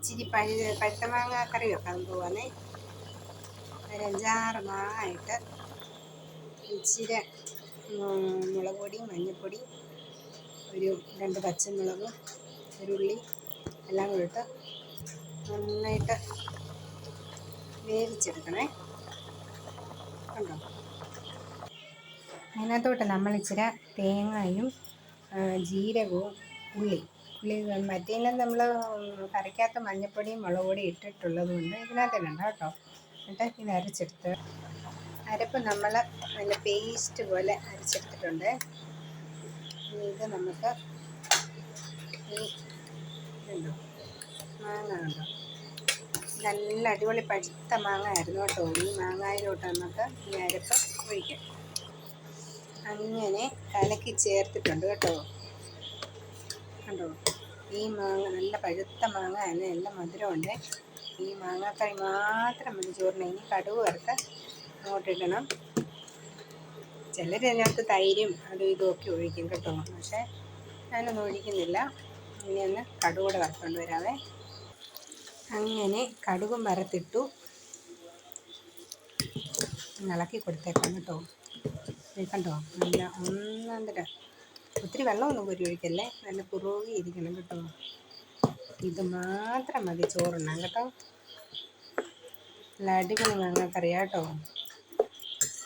ഇച്ചിരി പഴുത്ത മാങ്ങ കറി വെക്കാൻ പോവാന്നേ. ഒരു 5-6 മാങ്ങ ഇട്ട് ഇച്ചിരി മുളക് പൊടി, മഞ്ഞൾപ്പൊടി, ഒരു 2 പച്ചമുളക്, ഒരു ഉള്ളി എല്ലാം കൂടി ഇട്ട് നന്നായിട്ട് വേവിച്ചെടുക്കണേ. കണ്ടോ? അതിനകത്തോട്ട് നമ്മൾ ഇച്ചിരി തേങ്ങയും ജീരകവും ഉള്ളി മറ്റേതിനും നമ്മൾ കറിക്കകത്ത് മഞ്ഞൾപ്പൊടിയും മുളക് പൊടി ഇട്ടിട്ടുള്ളത് കൊണ്ട് ഇതിനകത്ത് ഇടണ്ട കേട്ടോ. എന്നിട്ട് ഇത് അരച്ചെടുത്ത് അരപ്പ് നമ്മൾ നല്ല പേസ്റ്റ് പോലെ അരച്ചെടുത്തിട്ടുണ്ട്. ഇത് നമുക്ക് ഈ ഇതുണ്ടോ മാങ്ങ കണ്ടോ, നല്ല അടിപൊളി പഴുത്ത മാങ്ങ ആയിരുന്നു കേട്ടോ. ഈ മാങ്ങയിലോട്ട് നമുക്ക് ഈ അരപ്പ് ഒഴിക്കാം. അങ്ങനെ കലക്കി ചേർത്തിട്ടുണ്ട് കേട്ടോ. കണ്ടോ, ഈ മാങ്ങ നല്ല പഴുത്ത മാങ്ങ തന്നെ, നല്ല മധുരമുണ്ട്. ഈ മാങ്ങാക്കറി മാത്രം മതി ചോറിന്. ഇനി കടുക് വറുത്ത് അങ്ങോട്ടിടണം. ചിലർ അതിനകത്ത് തൈരും അതും ഇതുമൊക്കെ ഒഴിക്കും കേട്ടോ. പക്ഷേ ഞാനൊന്നും ഒഴിക്കുന്നില്ല. ഇനി ഒന്ന് കടുക് കൂടെ വറുത്തുകൊണ്ട് വരാവേ. അങ്ങനെ കടുകും വറുത്തിട്ടു. ഇളക്കി കൊടുത്തേക്കാം കേട്ടോ. കണ്ടോ, നല്ല ഒന്നര ഒത്തിരി വെള്ളമൊന്നും കോരി ഒഴിക്കല്ലേ, നല്ല കുറുകി ഇരിക്കണം കേട്ടോ. ഇത് മാത്രം മതി ചോറുണ്ണാൻ കേട്ടോ. നല്ല അടിപൊളി മാങ്ങാക്കറിയാ കേട്ടോ.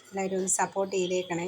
എല്ലാവരും ഒന്ന് സപ്പോർട്ട് ചെയ്തേക്കണേ.